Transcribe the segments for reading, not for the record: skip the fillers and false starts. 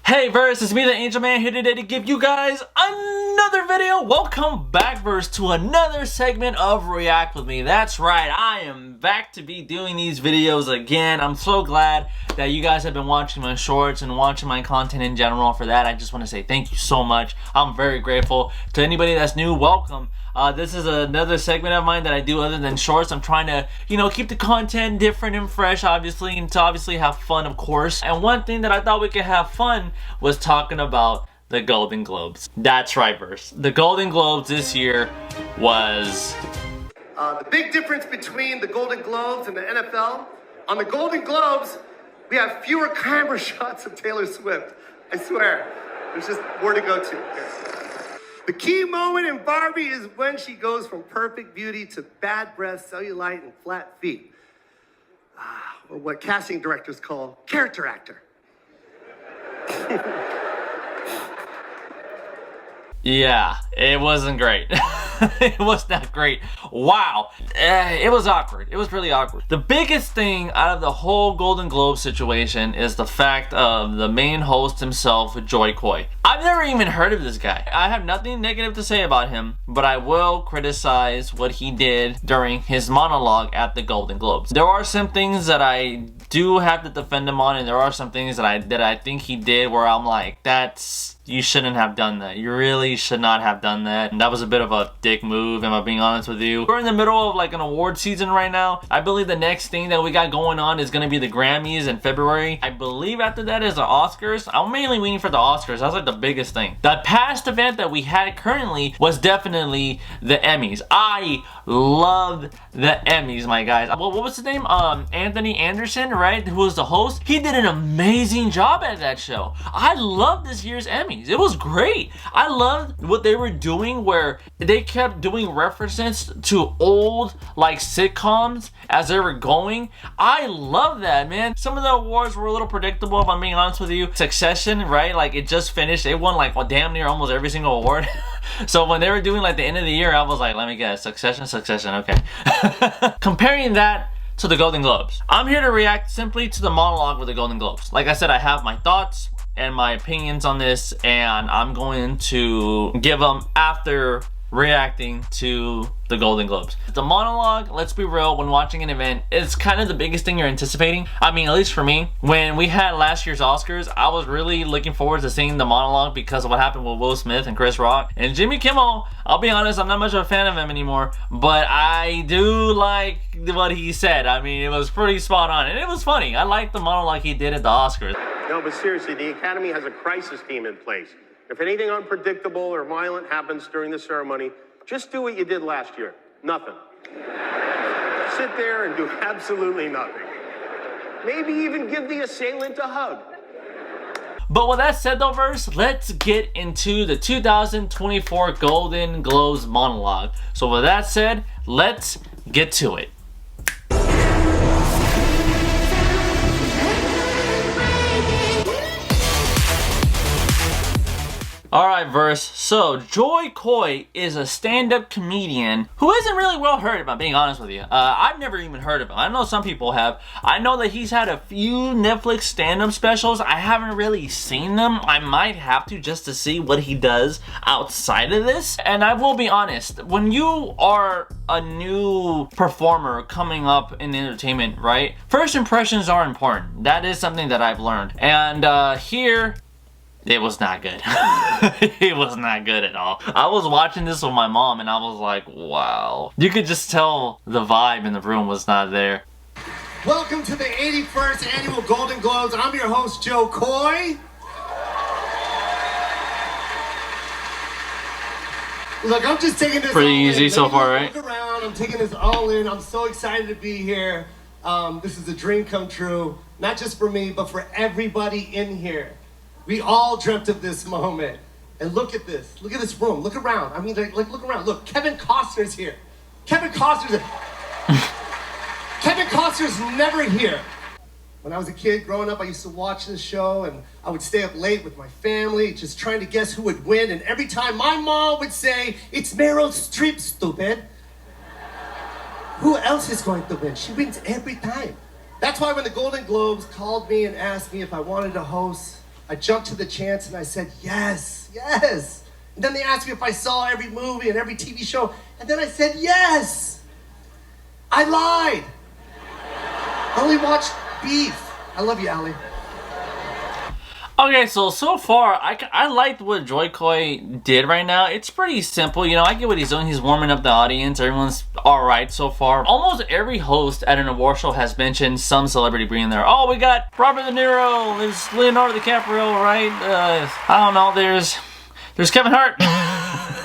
Hey Verse, it's me the Angel Man here today to give you guys another video. Welcome back Verse to another segment of React With Me. That's right, I am back to be doing these videos again. I'm so glad that you guys have been watching my shorts and watching my content in general. For that, I just want to say thank you so much. I'm very grateful. To anybody that's new, welcome. This is another segment of mine that I do other than shorts. I'm trying to, keep the content different and fresh, obviously, and to obviously have fun, of course. And one thing that I thought we could have fun was talking about the Golden Globes. That's right, Verse. The Golden Globes this year was... The big difference between the Golden Globes and the NFL, on the Golden Globes, we have fewer camera shots of Taylor Swift. I swear. There's just more to go to. The key moment in Barbie is when she goes from perfect beauty to bad breath, cellulite, and flat feet. Or what casting directors call character actor. Yeah, it wasn't great. It was not great. Wow. It was awkward. It was really awkward. The biggest thing out of the whole Golden Globe situation is the fact of the main host himself, Joy Coy. I've never even heard of this guy. I have nothing negative to say about him, but I will criticize what he did during his monologue at the Golden Globes. There are some things that I do have to defend him on, and there are some things that I think he did where I'm like, you shouldn't have done that. You really should not have done that. And that was a bit of a dick move, am I being honest with you? We're in the middle of like an award season right now. I believe the next thing that we got going on is gonna be the Grammys in February. I believe after that is the Oscars. I'm mainly waiting for the Oscars. That's like the biggest thing. The past event that we had currently was definitely the Emmys. I loved the Emmys, my guys. What was his name? Anthony Anderson, right? Who was the host? He did an amazing job at that show. I love this year's Emmys. It was great. I loved what they were doing where they kept doing references to old like sitcoms as they were going. I love that, man. Some of the awards were a little predictable, if I'm being honest with you. Succession, right? Like it just finished. They won like damn near almost every single award. So when they were doing like the end of the year, I was like, let me guess, Succession, okay. Comparing that to the Golden Globes, I'm here to react simply to the monologue with the Golden Globes. Like I said, I have my thoughts and my opinions on this, and I'm going to give them after reacting to the Golden Globes. The monologue, let's be real, when watching an event, it's kind of the biggest thing you're anticipating. I mean, at least for me, when we had last year's Oscars, I was really looking forward to seeing the monologue because of what happened with Will Smith and Chris Rock. And Jimmy Kimmel, I'll be honest, I'm not much of a fan of him anymore, but I do like what he said. I mean, it was pretty spot on, and it was funny. I liked the monologue he did at the Oscars. No, but seriously, the Academy has a crisis team in place. If anything unpredictable or violent happens during the ceremony, just do what you did last year. Nothing. Sit there and do absolutely nothing. Maybe even give the assailant a hug. But with that said though, Verse, let's get into the 2024 Golden Globes monologue. So with that said, let's get to it. Alright, Verse. So, Joy Coy is a stand-up comedian who isn't really well heard, if I'm being honest with you. I've never even heard of him. I know some people have. I know that he's had a few Netflix stand-up specials. I haven't really seen them. I might have to just to see what he does outside of this. And I will be honest, when you are a new performer coming up in entertainment, right? First impressions are important. That is something that I've learned. And here... it was not good. It was not good at all. I was watching this with my mom and I was like, wow. You could just tell the vibe in the room was not there. Welcome to the 81st Annual Golden Globes. I'm your host, Joe Coy. Look, I'm just taking this pretty easy so far, right? Look around. I'm taking this all in. I'm so excited to be here. This is a dream come true. Not just for me, but for everybody in here. We all dreamt of this moment. And look at this. Look at this room. Look around. I mean, like look around. Look, Kevin Costner's here. Kevin Costner's never here. When I was a kid growing up, I used to watch this show, and I would stay up late with my family, just trying to guess who would win. And every time my mom would say, "It's Meryl Streep, stupid." Who else is going to win? She wins every time. That's why when the Golden Globes called me and asked me if I wanted to host, I jumped to the chance and I said, yes, yes. And then they asked me if I saw every movie and every TV show. And then I said, yes. I lied. I only watched Beef. I love you, Allie. Okay, so far, I liked what Joy Coy did right now. It's pretty simple, you know, I get what he's doing. He's warming up the audience. Everyone's alright so far. Almost every host at an award show has mentioned some celebrity being there. Oh, we got Robert De Niro, there's Leonardo DiCaprio, right? I don't know, there's Kevin Hart.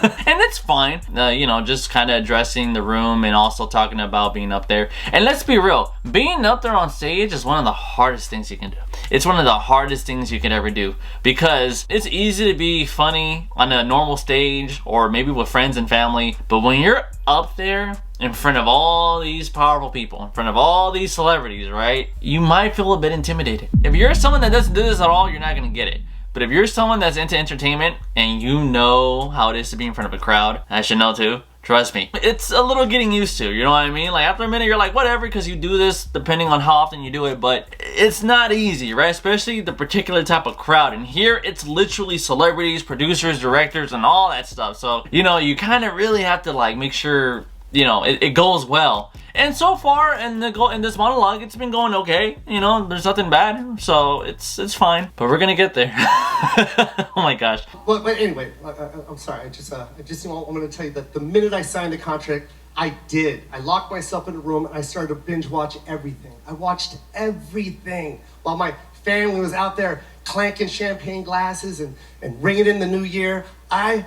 And it's fine, you know, just kind of addressing the room and also talking about being up there. And let's be real, being up there on stage is one of the hardest things you can do. It's one of the hardest things you could ever do, because it's easy to be funny on a normal stage or maybe with friends and family, but when you're up there in front of all these powerful people, in front of all these celebrities, right, you might feel a bit intimidated. If you're someone that doesn't do this at all, you're not gonna get it. But if you're someone that's into entertainment and you know how it is to be in front of a crowd, I should know too, trust me, it's a little getting used to, you know what I mean? Like after a minute you're like, whatever, because you do this depending on how often you do it, but it's not easy, right? Especially the particular type of crowd. And here it's literally celebrities, producers, directors, and all that stuff. So, you know, you kind of really have to like make sure, you know, it goes well. And so far in this monologue, it's been going okay. You know, there's nothing bad, so it's fine. But we're gonna get there. Oh my gosh. But anyway, I'm sorry. I'm gonna tell you that the minute I signed the contract, I did. I locked myself in a room and I started to binge watch everything. I watched everything while my family was out there clanking champagne glasses and ringing in the new year. I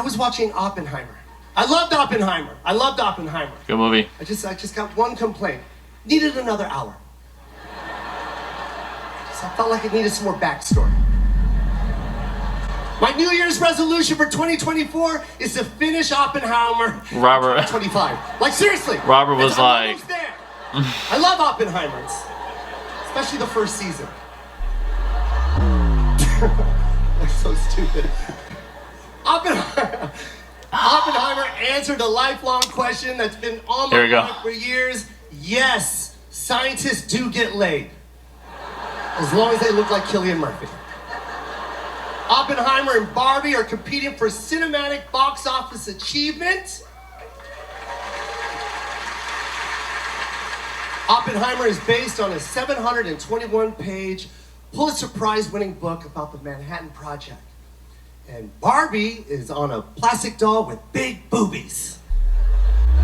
was watching Oppenheimer. I loved Oppenheimer. Good movie. I just got one complaint. Needed another hour. I felt like it needed some more backstory. My New Year's resolution for 2024 is to finish Oppenheimer. Robert. 25. Like seriously. Robert was like. Almost there. I love Oppenheimer, especially the first season. That's so stupid. Oppenheimer answered a lifelong question that's been on my mind for years. Yes, scientists do get laid. As long as they look like Cillian Murphy. Oppenheimer and Barbie are competing for cinematic box office achievement. Oppenheimer is based on a 721-page Pulitzer Prize-winning book about the Manhattan Project. And Barbie is on a plastic doll with big boobies.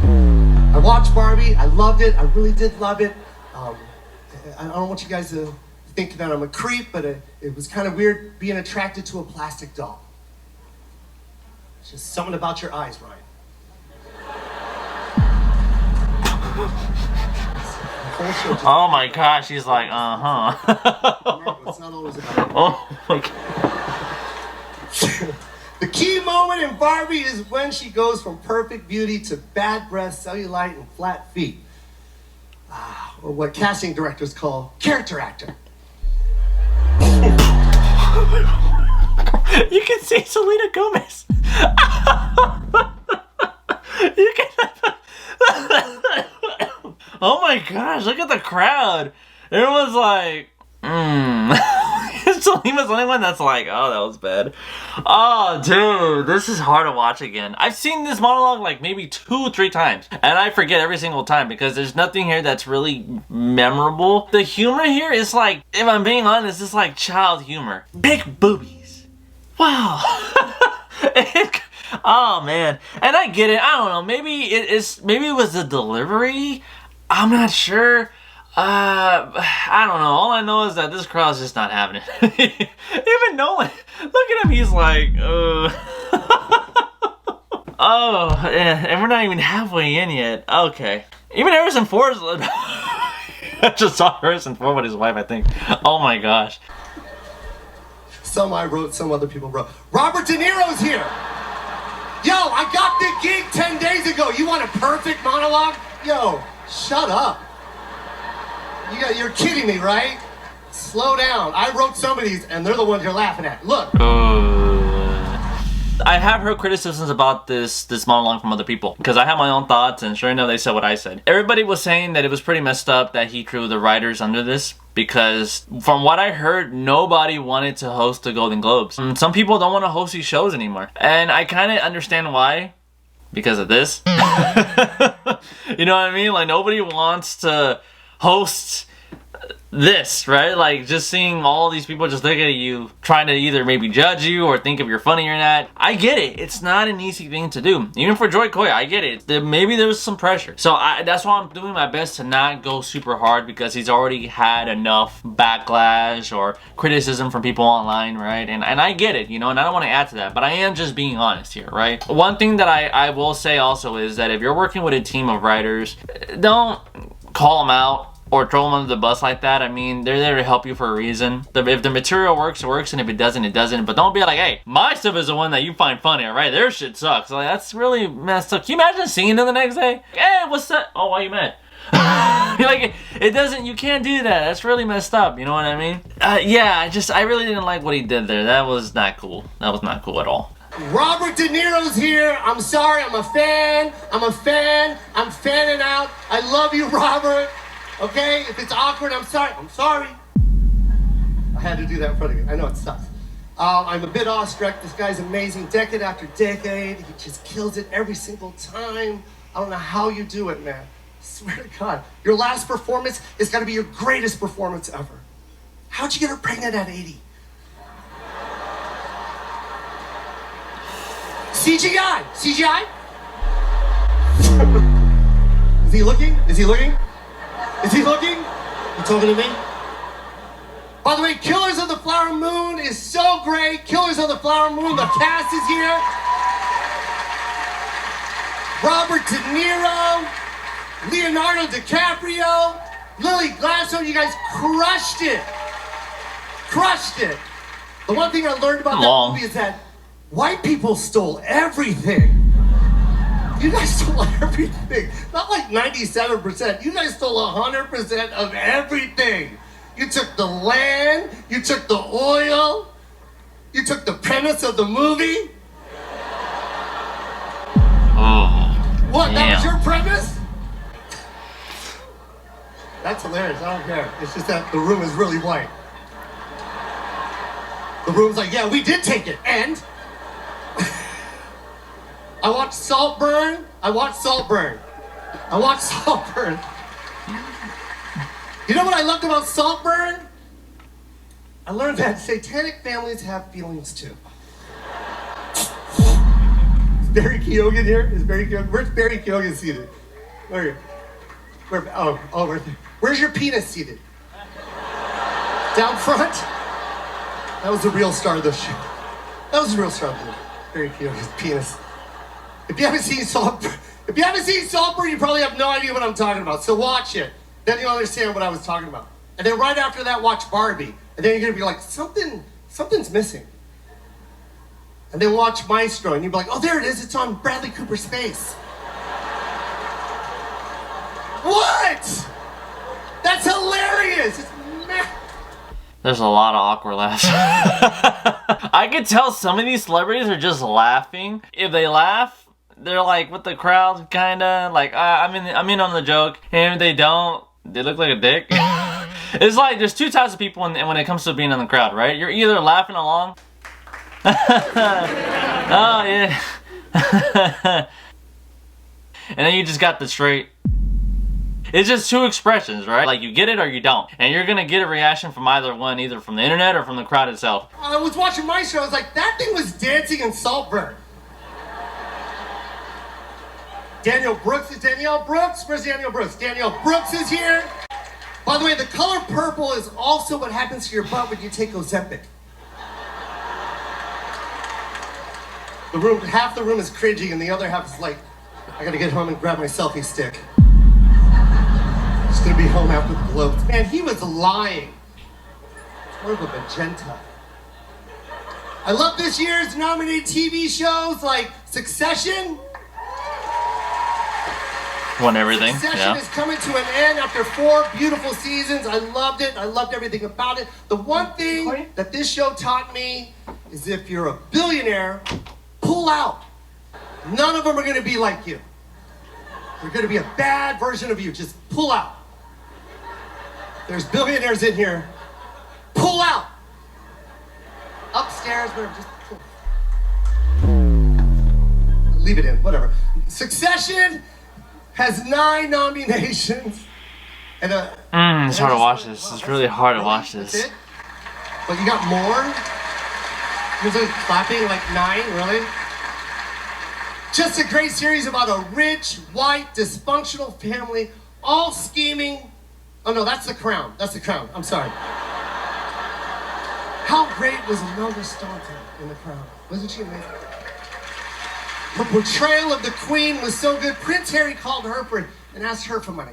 I watched Barbie. I loved it. I really did love it. I don't want you guys to think that I'm a creep, but it was kind of weird being attracted to a plastic doll. It's just something about your eyes, Ryan. Oh my gosh, he's like, It's not always about it. Oh my God. The key moment in Barbie is when she goes from perfect beauty to bad breath, cellulite, and flat feet. Or what casting directors call character actor. You can see Selena Gomez. You can. Oh my gosh, look at the crowd. Everyone's like, Selena's the only one that's like, oh, that was bad. Oh, dude, this is hard to watch again. I've seen this monologue like maybe 2-3 times, and I forget every single time because there's nothing here that's really memorable. The humor here is like, if I'm being honest, it's like child humor. Big boobies. Wow. Oh man, and I get it. I don't know. Maybe it was the delivery. I'm not sure. I don't know. All I know is that this crowd's just not having it. Even Nolan, look at him. He's like, oh, and we're not even halfway in yet. Okay. Even Harrison Ford's. I just saw Harrison Ford with his wife, I think. Oh my gosh. Some I wrote, some other people wrote. Robert De Niro's here. Yo, I got the gig 10 days ago. You want a perfect monologue? Yo, shut up. You're kidding me, right? Slow down. I wrote some of these, and they're the ones you're laughing at. Look. I have heard criticisms about this monologue from other people because I have my own thoughts, and sure enough, they said what I said. Everybody was saying that it was pretty messed up that he threw the writers under this because from what I heard, nobody wanted to host the Golden Globes. Some people don't want to host these shows anymore, and I kind of understand why. Because of this. You know what I mean? Like, nobody wants to host this, right? Like, just seeing all these people just look at you, trying to either maybe judge you or think if you're funny or not. I get it. It's not an easy thing to do. Even for Joy Coy, I get it. Maybe there's some pressure. So that's why I'm doing my best to not go super hard, because he's already had enough backlash or criticism from people online, right? And I get it, you know, and I don't want to add to that, but I am just being honest here, right? One thing that I will say also is that if you're working with a team of writers, don't call them out or throw them under the bus like that. I mean, they're there to help you for a reason. If the material works, it works, and if it doesn't, it doesn't. But don't be like, hey, my stuff is the one that you find funny, right? Their shit sucks. Like, that's really messed up. Can you imagine seeing them the next day? Hey, what's that? Oh, why you mad? Like, it doesn't, you can't do that. That's really messed up, you know what I mean? Yeah, I really didn't like what he did there. That was not cool. That was not cool at all. Robert De Niro's here. I'm sorry, I'm a fan. I'm fanning out. I love you, Robert. Okay, if it's awkward, I'm sorry. I had to do that in front of you. I know it sucks. I'm a bit awestruck. This guy's amazing. Decade after decade. He just kills it every single time. I don't know how you do it, man. I swear to God. Your last performance is going to be your greatest performance ever. How'd you get her pregnant at 80? CGI? Is he looking? You talking to me? By the way, Killers of the Flower Moon is so great. Killers of the Flower Moon, the cast is here. Robert De Niro, Leonardo DiCaprio, Lily Gladstone, you guys crushed it. The one thing I learned about that movie is that white people stole everything. You guys stole everything. Not like 97%. You guys stole 100% of everything. You took the land, you took the oil, you took the premise of the movie. Oh. What, damn. That was your premise? That's hilarious, I don't care. It's just that the room is really white. The room's like, yeah, we did take it, and? I watched Saltburn. You know what I loved about Saltburn? I learned that satanic families have feelings too. Is Barry Keoghan here? Where's Barry Keoghan seated? Where? Oh, right there. Where's your penis seated? Down front? That was the real star of the show. Barry Keoghan's penis. If you haven't seen Saltburn, you probably have no idea what I'm talking about. So watch it. Then you'll understand what I was talking about. And then right after that, watch Barbie. And then you're gonna be like, something's missing. And then watch Maestro, and you'll be like, oh, there it is. It's on Bradley Cooper's face. What? That's hilarious. It's There's a lot of awkward laughs. I could tell some of these celebrities are just laughing. If they laugh, they're like with the crowd, kinda like I'm in on the joke. And if they don't, they look like a dick. It's like there's two types of people when it comes to being in the crowd, right? You're either laughing along. Oh yeah. And then you just got the straight. It's just two expressions, right? Like you get it or you don't. And you're gonna get a reaction from either one, either from the internet or from the crowd itself. I was watching my show, I was like, that thing was dancing in Saltburn. Danielle Brooks, is Danielle Brooks? Where's Danielle Brooks? Danielle Brooks is here. By the way, the color purple is also what happens to your butt when you take Ozempic. Half the room is cringing and the other half is like, I gotta get home and grab my selfie stick. Just gonna be home after the Globes. Man, he was lying. It's more of a magenta. I love this year's nominated TV shows like Succession. Won everything. Succession is coming to an end after 4 beautiful seasons. I loved it. I loved everything about it. The one thing that this show taught me is if you're a billionaire, pull pull out. None of them are gonna be like you. They're gonna be a bad version of you. Just pull out. There's billionaires in here. Pull out. Upstairs, whatever, just pull. Leave it in, whatever. Succession has 9 nominations. And it's hard to watch this. It's really hard to watch this. That's it? But you got more? You're clapping like 9, really? Just a great series about a rich, white, dysfunctional family, all scheming. Oh no, that's The Crown. That's The Crown. I'm sorry. How great was Imelda Staunton in The Crown? Wasn't she amazing? Her portrayal of the Queen was so good, Prince Harry called her for and asked her for money.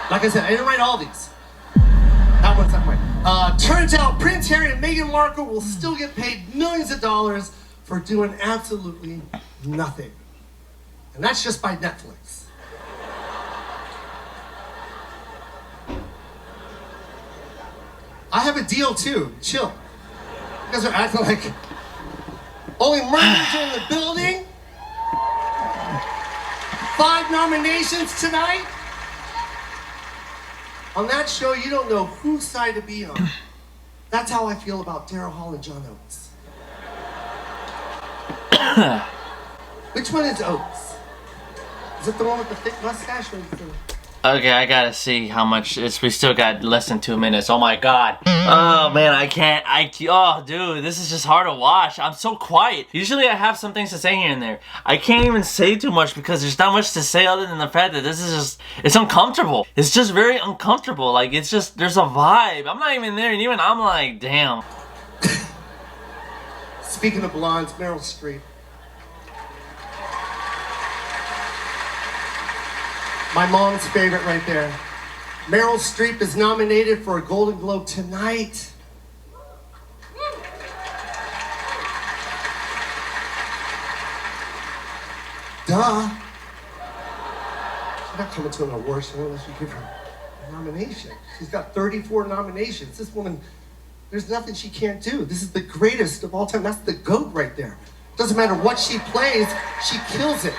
Like I said, I didn't write all these. That one's not mine. Turns out Prince Harry and Meghan Markle will still get paid millions of dollars for doing absolutely nothing. And that's just by Netflix. I have a deal too. Chill. You guys are acting like only murders are in the building. 5 nominations tonight. On that show, you don't know whose side to be on. That's how I feel about Daryl Hall and John Oates. Which one is Oates? Is it the one with the thick mustache or is it the... Okay, I gotta see how much we still got less than 2 minutes. Oh my god. Oh man, oh dude, this is just hard to watch. I'm so quiet. Usually I have some things to say here and there. I can't even say too much because there's not much to say other than the fact that this is just, it's uncomfortable. It's just very uncomfortable. Like, it's just, there's a vibe. I'm not even there and even I'm like, damn. Speaking of blondes, Meryl Streep. My mom's favorite right there. Meryl Streep is nominated for a Golden Globe tonight. Duh. She's not coming to an award show unless you give her a nomination. She's got 34 nominations. This woman, there's nothing she can't do. This is the greatest of all time. That's the GOAT right there. Doesn't matter what she plays, she kills it.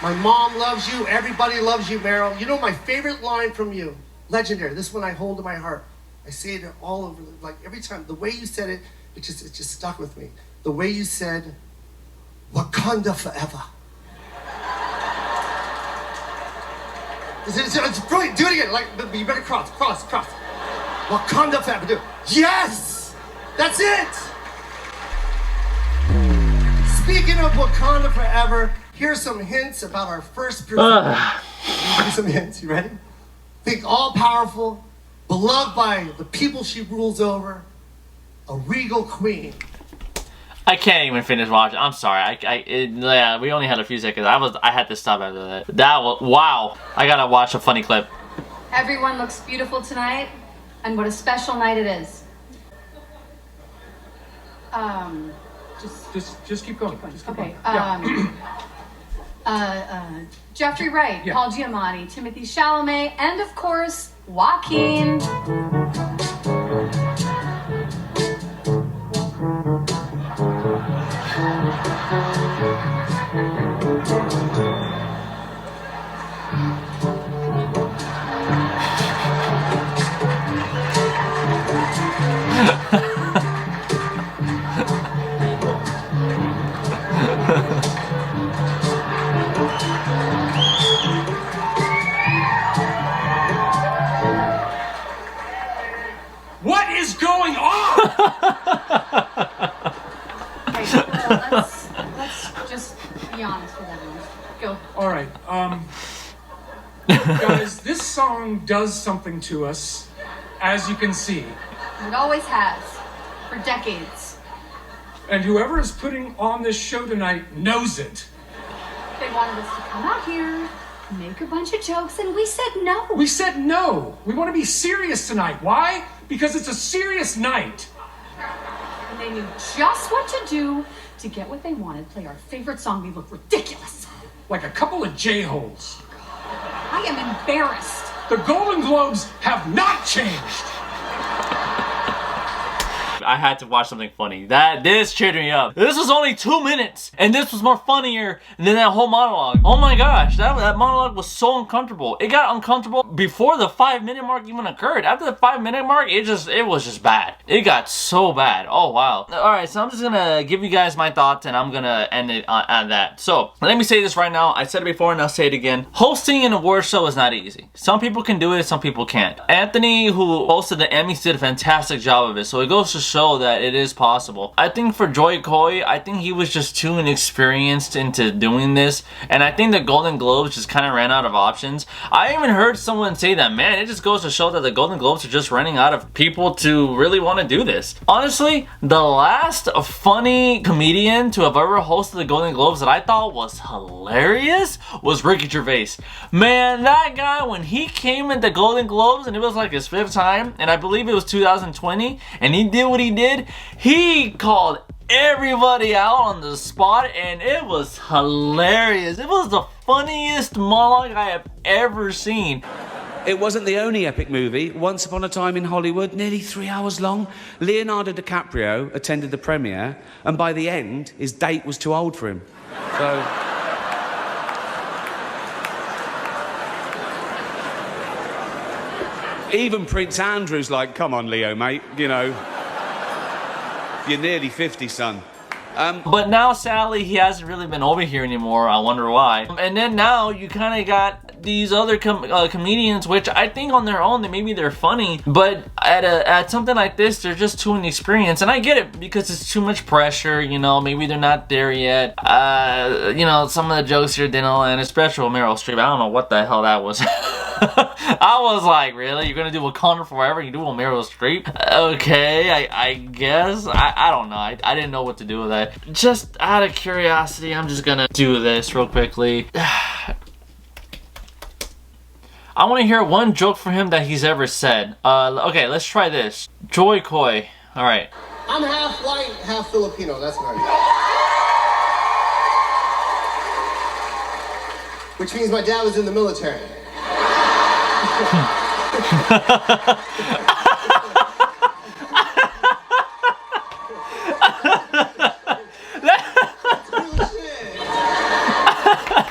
My mom loves you. Everybody loves you, Meryl. You know my favorite line from you? Legendary. This one I hold in my heart. I say it all over, like every time. The way you said it, it just stuck with me. The way you said, Wakanda forever. It's brilliant. Do it again. Like, but you better cross. Wakanda forever. Do it. Yes! That's it! Speaking of Wakanda forever, here's some hints about our first person. Here's some hints. You ready? Think all-powerful, beloved by the people she rules over, a regal queen. I can't even finish watching. I'm sorry. Yeah, we only had a few seconds. I had to stop after that. That was, wow. I gotta watch a funny clip. Everyone looks beautiful tonight, and what a special night it is. Just keep going. Just keep Okay. going. Jeffrey Wright, Yeah. Paul Giamatti, Timothy Chalamet, and of course, Joaquin. What is going on? Okay, let's just be honest with everyone. Go. All right, guys, this song does something to us, as you can see. It always has, for decades. And whoever is putting on this show tonight knows it. They wanted us to come out here, make a bunch of jokes, and we said no. We said no. We want to be serious tonight. Why? Because it's a serious night. And they knew just what to do to get what they wanted. Play our favorite song. We look ridiculous. Like a couple of J-holes. I am embarrassed. The Golden Globes have not changed. I had to watch something funny. This cheered me up. This was only 2 minutes, and this was more funnier than that whole monologue. Oh my gosh, that monologue was so uncomfortable. It got uncomfortable before the 5-minute mark even occurred. After the 5-minute mark, it was just bad. It got so bad. Oh wow. All right, so I'm just gonna give you guys my thoughts, and I'm gonna end it on that. So let me say this right now. I said it before, and I'll say it again. Hosting an award show is not easy. Some people can do it, some people can't. Anthony, who hosted the Emmys, did a fantastic job of it. So it goes to show that it is possible. I think for Joy Coy, I think he was just too inexperienced into doing this, and I think the Golden Globes just kind of ran out of options. I even heard someone say that, man, it just goes to show that the Golden Globes are just running out of people to really want to do this. Honestly, the last funny comedian to have ever hosted the Golden Globes that I thought was hilarious was Ricky Gervais. Man, that guy, when he came at the Golden Globes, and it was like his 5th time, and I believe it was 2020, and he did what he did, he called everybody out on the spot, and it was hilarious. It was the funniest monologue I have ever seen. It wasn't the only epic movie. Once Upon a Time in Hollywood, nearly 3 hours long. Leonardo DiCaprio attended the premiere, and by the end, his date was too old for him. So... even Prince Andrew's like, come on, Leo, mate, you know. You're nearly 50, son. But now, sadly, he hasn't really been over here anymore. I wonder why. And then now you kind of got these other comedians, which I think on their own, maybe they're funny, but at something like this, they're just too inexperienced. And I get it, because it's too much pressure, you know, maybe they're not there yet. You know, some of the jokes here didn't land, especially with Meryl Streep. I don't know what the hell that was. I was like, really? You're gonna do Wakanda Forever? You do a Meryl Streep? Okay, I guess. I don't know. I didn't know what to do with that. Just out of curiosity, I'm just gonna do this real quickly. I want to hear one joke from him that he's ever said. Okay, let's try this. Joy Coy. All right. I'm half white, half Filipino. That's what I mean. Which means my dad was in the military. A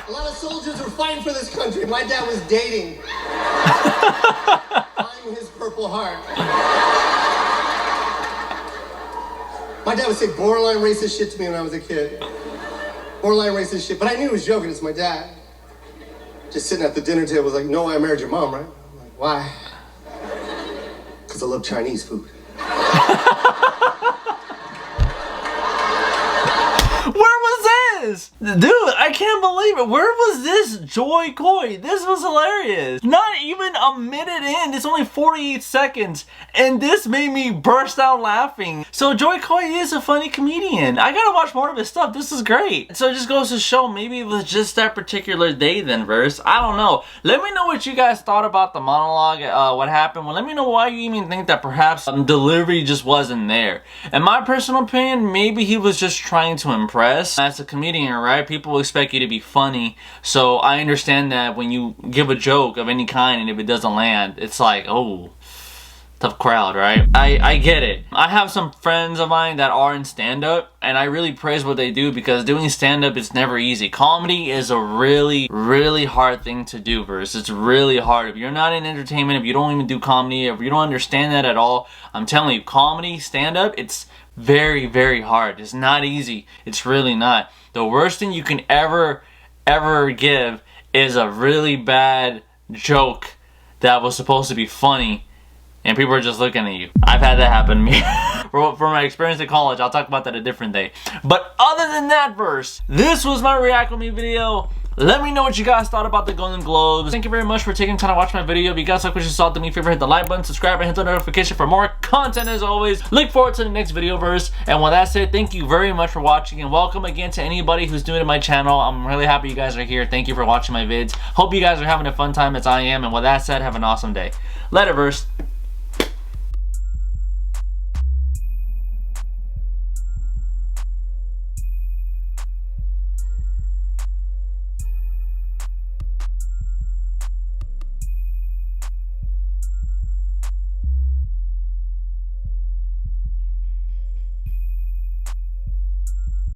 lot of soldiers were fighting for this country. My dad was dating. I'm his Purple Heart. My dad would say borderline racist shit to me when I was a kid. Borderline racist shit. But I knew he was joking. It's my dad. Just sitting at the dinner table was like, no, I married your mom, right? I'm like, why? Because I love Chinese food. Where was this? Dude, I can't believe it. Where was this Joy Coy? This was hilarious. Not even a minute in. It's only 48 seconds. And this made me burst out laughing. So Joy Coy is a funny comedian. I gotta watch more of his stuff. This is great. So it just goes to show maybe it was just that particular day then, verse. I don't know. Let me know what you guys thought about the monologue, what happened. Well, let me know why you even think that perhaps delivery just wasn't there. In my personal opinion, maybe he was just trying to impress. As a comedian, right? People expect you to be funny. So I understand that when you give a joke of any kind and if it doesn't land, it's like, oh, tough crowd, right? I get it. I have some friends of mine that are in stand-up, and I really praise what they do, because doing stand-up is never easy. Comedy is a really, really hard thing to do, verse. It's really hard. If you're not in entertainment, if you don't even do comedy, if you don't understand that at all, I'm telling you, comedy, stand-up, it's very, very hard. It's not easy. It's really not. The worst thing you can ever give is a really bad joke that was supposed to be funny, and people are just looking at you. I've had that happen to me. From my experience in college, I'll talk about that a different day. But other than that, verse, this was my React With Me video. Let me know what you guys thought about the Golden Globes. Thank you very much for taking time to watch my video. If you guys like what you saw, do me a favor, hit the like button, subscribe, and hit the notification for more content as always. Look forward to the next video, verse. And with that said, thank you very much for watching, and welcome again to anybody who's new to my channel. I'm really happy you guys are here. Thank you for watching my vids. Hope you guys are having a fun time as I am. And with that said, have an awesome day. Later, verse.